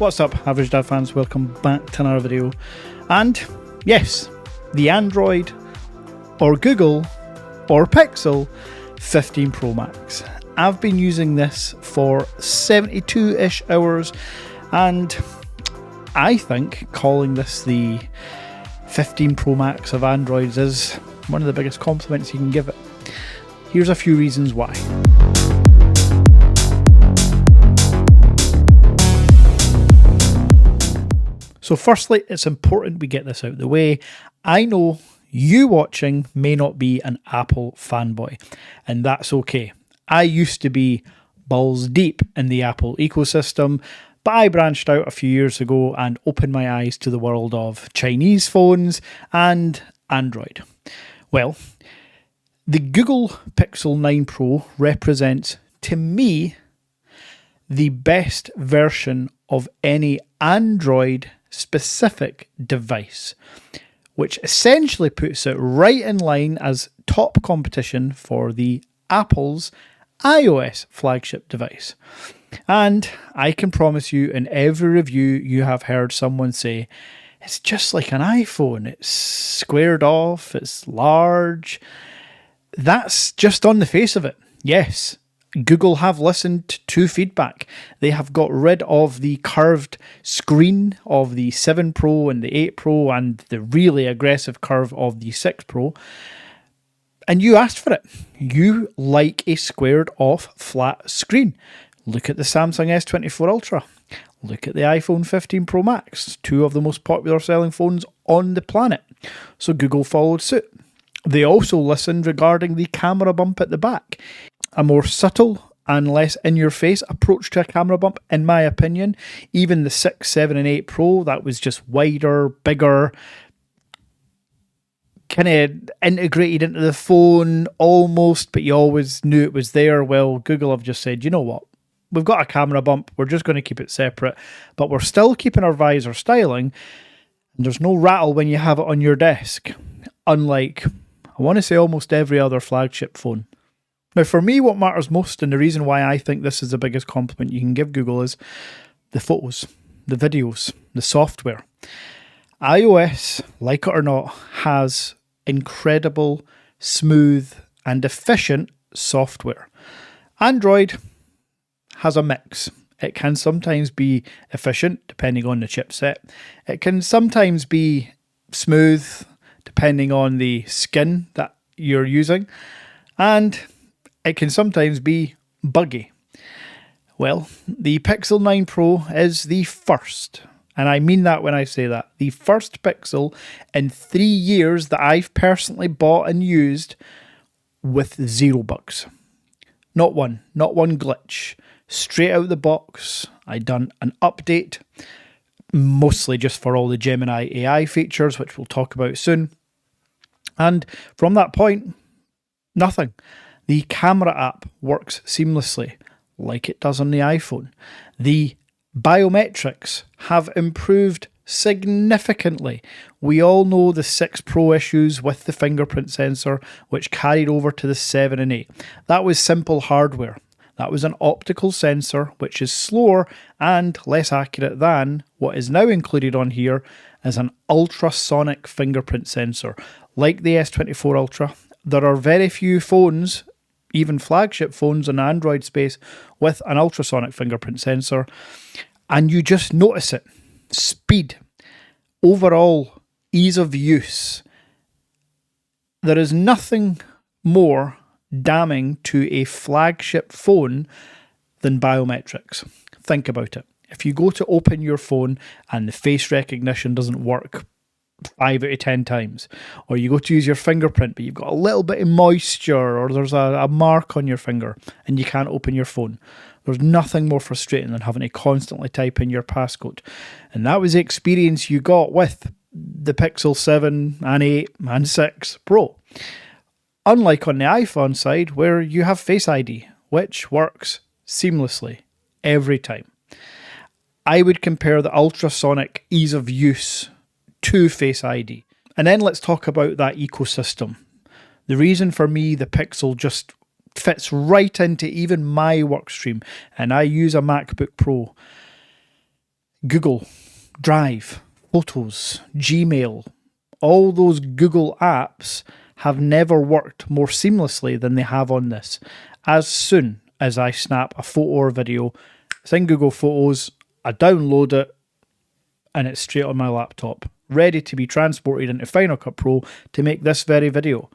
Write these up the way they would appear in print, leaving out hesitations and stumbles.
What's up, Average Dad fans? Welcome back to another video. And yes, the Android or Google or Pixel 15 Pro Max. I've been using this for 72-ish hours, and I think calling this the 15 Pro Max of Androids is one of the biggest compliments you can give it. Here's a few reasons why. So firstly, it's important we get this out of the way. I know you watching may not be an Apple fanboy, and that's okay. I used to be balls deep in the Apple ecosystem, but I branched out a few years ago and opened my eyes to the world of Chinese phones and Android. Well, the Google Pixel 9 Pro represents, to me, the best version of any Android specific device, which essentially puts it right in line as top competition for the Apple's iOS flagship device. And I can promise you, in every review you have heard someone say, it's just like an iPhone, it's squared off, it's large. That's just on the face of it. Yes, Google have listened to feedback. They have got rid of the curved screen of the 7 Pro and the 8 Pro and the really aggressive curve of the 6 Pro. And you asked for it. You like a squared off flat screen. Look at the Samsung S24 Ultra. Look at the iPhone 15 Pro Max, two of the most popular selling phones on the planet. So Google followed suit. They also listened regarding the camera bump at the back. A more subtle and less in-your-face approach to a camera bump, in my opinion. Even the 6, 7 and 8 Pro, that was just wider, bigger, kind of integrated into the phone almost, but you always knew it was there. Well, Google have just said, you know what? We've got a camera bump. We're just going to keep it separate, but we're still keeping our visor styling. And there's no rattle when you have it on your desk, unlike, I want to say, almost every other flagship phone. Now, for me, what matters most, and the reason why I think this is the biggest compliment you can give Google, is the photos, the videos, the software. iOS, like it or not, has incredible, smooth, and efficient software. Android has a mix. It can sometimes be efficient, depending on the chipset. It can sometimes be smooth, depending on the skin that you're using. And it can sometimes be buggy. Well, the Pixel 9 Pro is the first, and I mean that when I say that, the first Pixel in 3 years that I've personally bought and used with zero bugs. Not one glitch. Straight out the box, I done an update, mostly just for all the Gemini AI features, which we'll talk about soon. And from that point, nothing. The camera app works seamlessly, like it does on the iPhone. The biometrics have improved significantly. We all know the 6 Pro issues with the fingerprint sensor, which carried over to the 7 and 8. That was simple hardware. That was an optical sensor, which is slower and less accurate than what is now included on here as an ultrasonic fingerprint sensor. Like the S24 Ultra, there are very few phones, even flagship phones in the Android space, with an ultrasonic fingerprint sensor, and you just notice it. Speed, overall ease of use. There is nothing more damning to a flagship phone than biometrics. Think about it. If you go to open your phone and the face recognition doesn't work 5 out of 10 times, or you go to use your fingerprint but you've got a little bit of moisture, or there's a mark on your finger and you can't open your phone, there's nothing more frustrating than having to constantly type in your passcode. And that was the experience you got with the Pixel 7 and 8 and 6 Pro. Unlike on the iPhone side, where you have Face ID, which works seamlessly every time. I would compare the ultrasonic ease of use to Face ID. And then let's talk about that ecosystem. The reason for me the Pixel just fits right into even my work stream, and I use a MacBook Pro. Google, Drive, Photos, Gmail, all those Google apps have never worked more seamlessly than they have on this. As soon as I snap a photo or video, it's in Google Photos, I download it, and it's straight on my laptop, ready to be transported into Final Cut Pro to make this very video.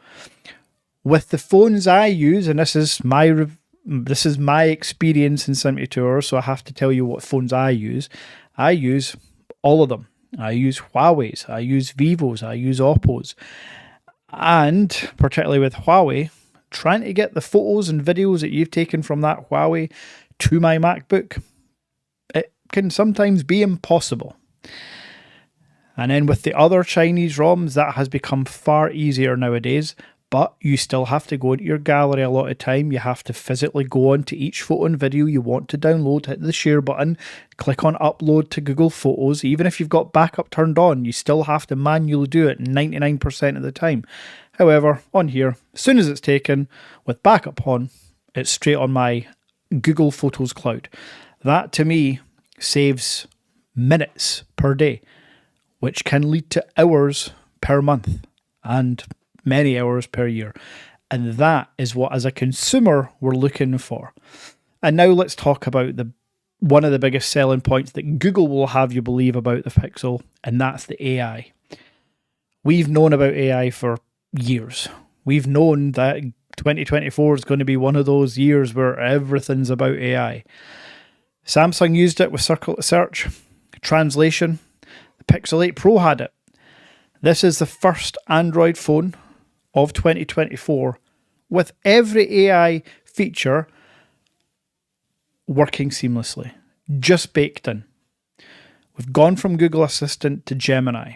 With the phones I use, and this is my experience in Cinematic Tour, so I have to tell you what phones I use. I use all of them. I use Huawei's, I use Vivo's, I use Oppo's. And particularly with Huawei, trying to get the photos and videos that you've taken from that Huawei to my MacBook, it can sometimes be impossible. And then with the other Chinese ROMs, that has become far easier nowadays, but you still have to go into your gallery a lot of time. You have to physically go onto each photo and video you want to download, hit the share button, click on upload to Google Photos. Even if you've got backup turned on, you still have to manually do it 99% of the time. However, on here, as soon as it's taken with backup on, it's straight on my Google Photos cloud. That to me saves minutes per day, which can lead to hours per month and many hours per year. And that is what, as a consumer, we're looking for. And now let's talk about one of the biggest selling points that Google will have you believe about the Pixel, and that's the AI. We've known about AI for years. We've known that 2024 is going to be one of those years where everything's about AI. Samsung used it with Circle Search, translation. The Pixel 8 Pro had it. This is the first Android phone of 2024 with every AI feature working seamlessly, just baked in. We've gone from Google Assistant to Gemini.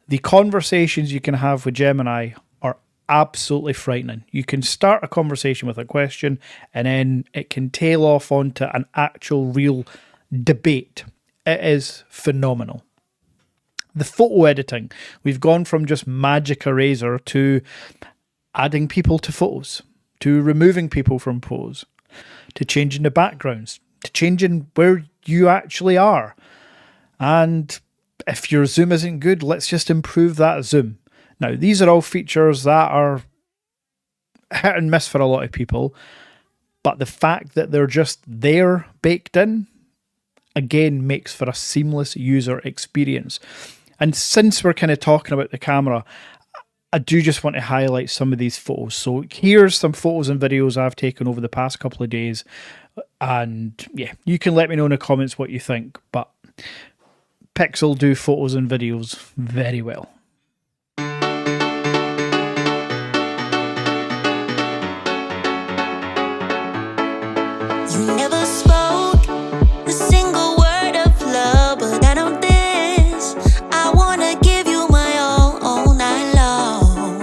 The conversations you can have with Gemini are absolutely frightening. You can start a conversation with a question and then it can tail off onto an actual real debate. It is phenomenal. The photo editing, we've gone from just Magic Eraser to adding people to photos, to removing people from photos, to changing the backgrounds, to changing where you actually are. And if your zoom isn't good, let's just improve that zoom. Now, these are all features that are hit and miss for a lot of people, but the fact that they're just there baked in, again, makes for a seamless user experience. And since we're kind of talking about the camera, I do just want to highlight some of these photos. So here's some photos and videos I've taken over the past couple of days. And yeah, you can let me know in the comments what you think. But Pixel do photos and videos very well. You never spoke a single word of love, but I know this. I wanna give you my all night long,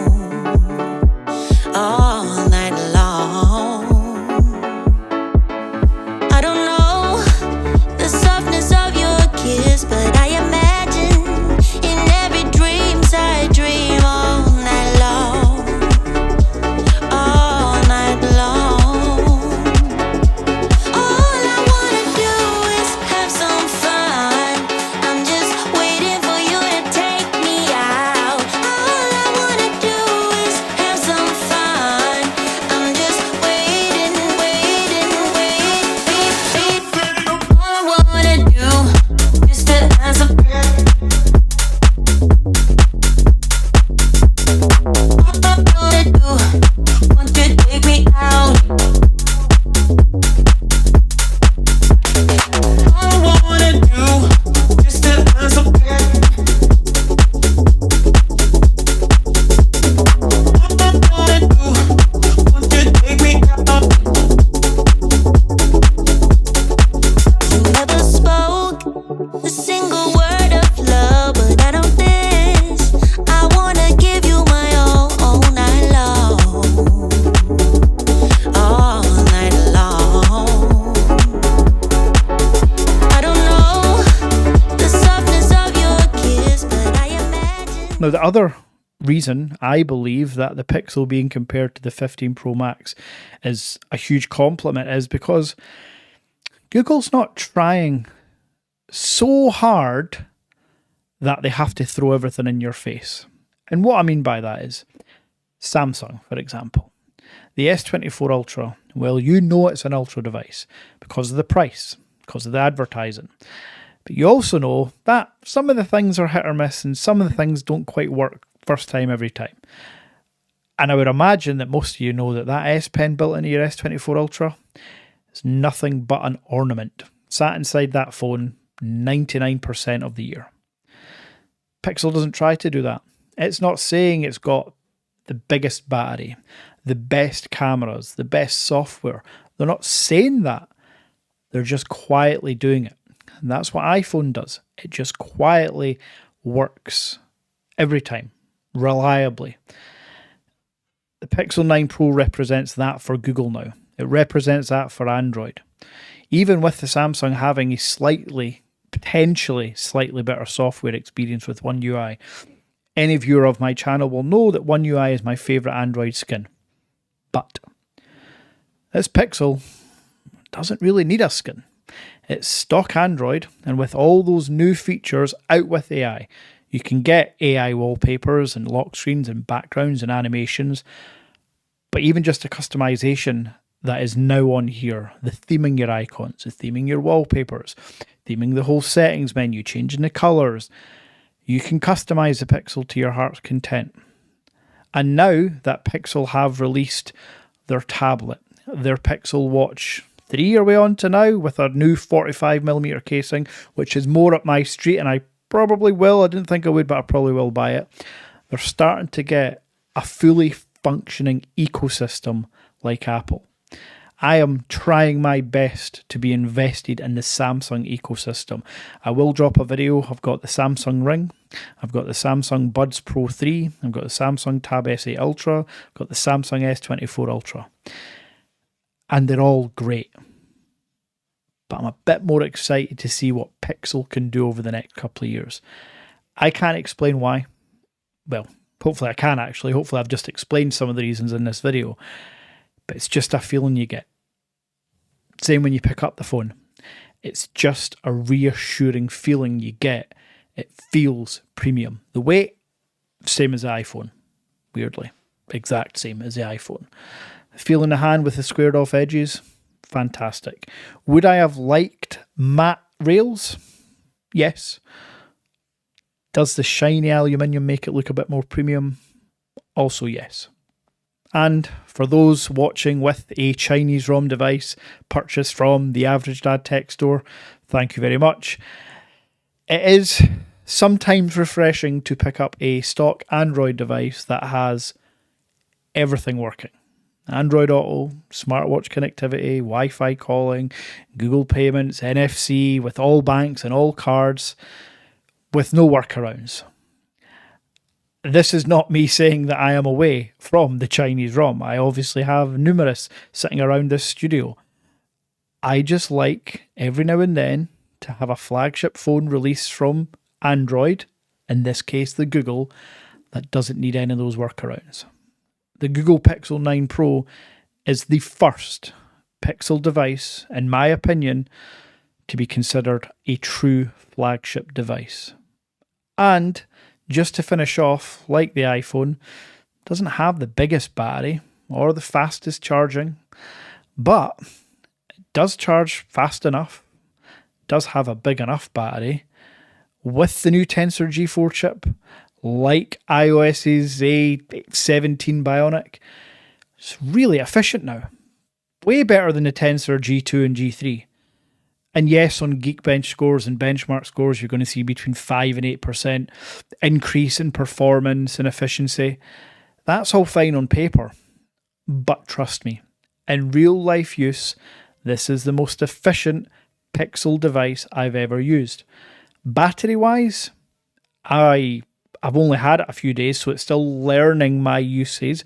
all night long. I don't know the softness of your kiss, but I imagine in every dream I dream all night long, all night long. Now, the other reason I believe that the Pixel being compared to the 15 Pro Max is a huge compliment is because Google's not trying so hard that they have to throw everything in your face. And what I mean by that is Samsung, for example. The S24 Ultra, well, you know it's an Ultra device because of the price, because of the advertising. But you also know that some of the things are hit or miss and some of the things don't quite work first time every time. And I would imagine that most of you know that that S Pen built into your S24 Ultra is nothing but an ornament. Sat inside that phone 99% of the year. Pixel doesn't try to do that. It's not saying it's got the biggest battery, the best cameras, the best software. They're not saying that. They're just quietly doing it. And that's what iPhone does. It just quietly works every time, reliably. The Pixel 9 Pro represents that for Google now. It represents that for Android. Even with the Samsung having a potentially slightly better software experience with One UI. Any viewer of my channel will know that One UI is my favourite Android skin. But this Pixel doesn't really need a skin. It's stock Android, and with all those new features out with AI, you can get AI wallpapers and lock screens and backgrounds and animations, but even just a customization that is now on here, the theming your icons, the theming your wallpapers, theming the whole settings menu, changing the colours. You can customize the Pixel to your heart's content. And now that Pixel have released their tablet, their Pixel Watch 3 are we on to now with a new 45mm casing, which is more up my street, and I probably will. I didn't think I would, but I probably will buy it. They're starting to get a fully functioning ecosystem like Apple. I am trying my best to be invested in the Samsung ecosystem. I will drop a video. I've got the Samsung Ring. I've got the Samsung Buds Pro 3. I've got the Samsung Tab S8 Ultra. I've got the Samsung S24 Ultra. And they're all great. But I'm a bit more excited to see what Pixel can do over the next couple of years. I can't explain why. Well, hopefully I can actually. Hopefully I've just explained some of the reasons in this video. But it's just a feeling you get. Same when you pick up the phone. It's just a reassuring feeling you get. It feels premium. The weight, same as the iPhone. Weirdly. Exact same as the iPhone. The feel in the hand with the squared off edges, fantastic. Would I have liked matte rails? Yes. Does the shiny aluminium make it look a bit more premium? Also yes. And for those watching with a Chinese ROM device purchased from the Average Dad Tech Store, thank you very much. It is sometimes refreshing to pick up a stock Android device that has everything working. Android Auto, smartwatch connectivity, Wi-Fi calling, Google Payments, NFC, with all banks and all cards, with no workarounds. This is not me saying that I am away from the Chinese ROM. I obviously have numerous sitting around this studio. I just like, every now and then, to have a flagship phone released from Android, in this case the Google, that doesn't need any of those workarounds. The Google Pixel 9 Pro is the first Pixel device, in my opinion, to be considered a true flagship device. And just to finish off, like the iPhone, doesn't have the biggest battery or the fastest charging, but it does charge fast enough, does have a big enough battery. With the new Tensor G4 chip, like iOS's A17 Bionic, it's really efficient now. Way better than the Tensor G2 and G3. And yes, on Geekbench scores and benchmark scores, you're going to see between 5 and 8% increase in performance and efficiency. That's all fine on paper. But trust me, in real life use, this is the most efficient Pixel device I've ever used. Battery-wise, I've only had it a few days, so it's still learning my uses.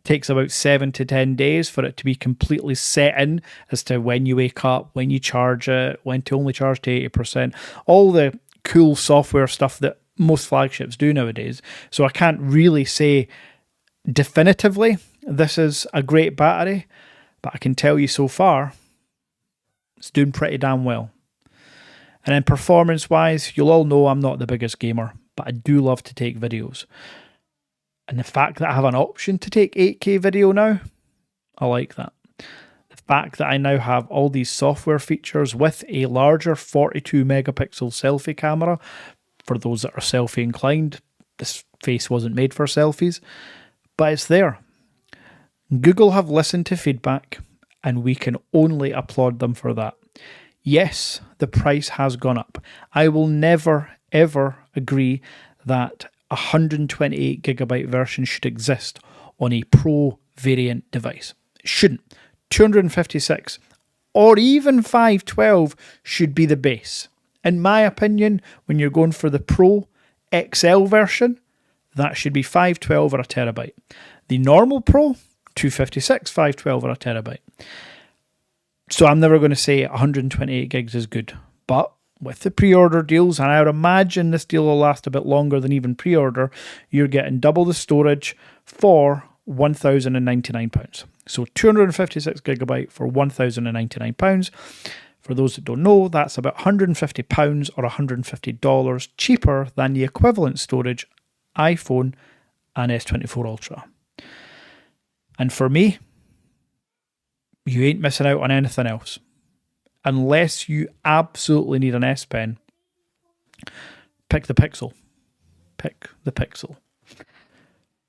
Takes about 7 to 10 days for it to be completely set in as to when you wake up, when you charge it, when to only charge to 80%, all the cool software stuff that most flagships do nowadays. So I can't really say definitively this is a great battery, but I can tell you so far it's doing pretty damn well. And then performance-wise, you'll all know I'm not the biggest gamer, but I do love to take videos. And the fact that I have an option to take 8K video now, I like that. The fact that I now have all these software features with a larger 42 megapixel selfie camera, for those that are selfie inclined, this face wasn't made for selfies, but it's there. Google have listened to feedback, and we can only applaud them for that. Yes, the price has gone up. I will never, ever agree that a 128 gigabyte version should exist on a Pro variant device. It shouldn't. 256 or even 512 should be the base. In my opinion, when you're going for the Pro XL version, that should be 512 or a terabyte. The normal Pro, 256, 512 or a terabyte. So I'm never going to say 128 gigs is good. But with the pre-order deals, and I would imagine this deal will last a bit longer than even pre-order, you're getting double the storage for £1,099. So 256 gigabyte for £1,099. For those that don't know, that's about £150 or $150 cheaper than the equivalent storage iPhone and S24 Ultra. And for me, you ain't missing out on anything else. Unless you absolutely need an S Pen, pick the Pixel. Pick the Pixel.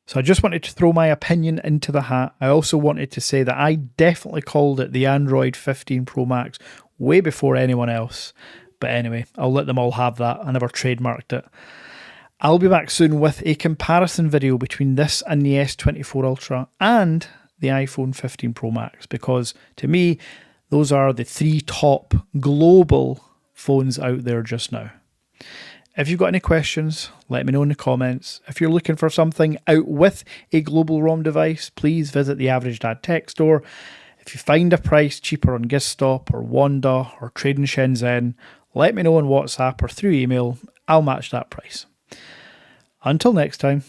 So I just wanted to throw my opinion into the hat. I also wanted to say that I definitely called it the Android 15 Pro Max way before anyone else. But anyway, I'll let them all have that. I never trademarked it. I'll be back soon with a comparison video between this and the S24 Ultra and the iPhone 15 Pro Max, because to me, those are the three top global phones out there just now. If you've got any questions, let me know in the comments. If you're looking for something out with a global ROM device, please visit the Average Dad Tech Store. If you find a price cheaper on Gizstop or Wanda or Trading Shenzhen, let me know on WhatsApp or through email. I'll match that price. Until next time.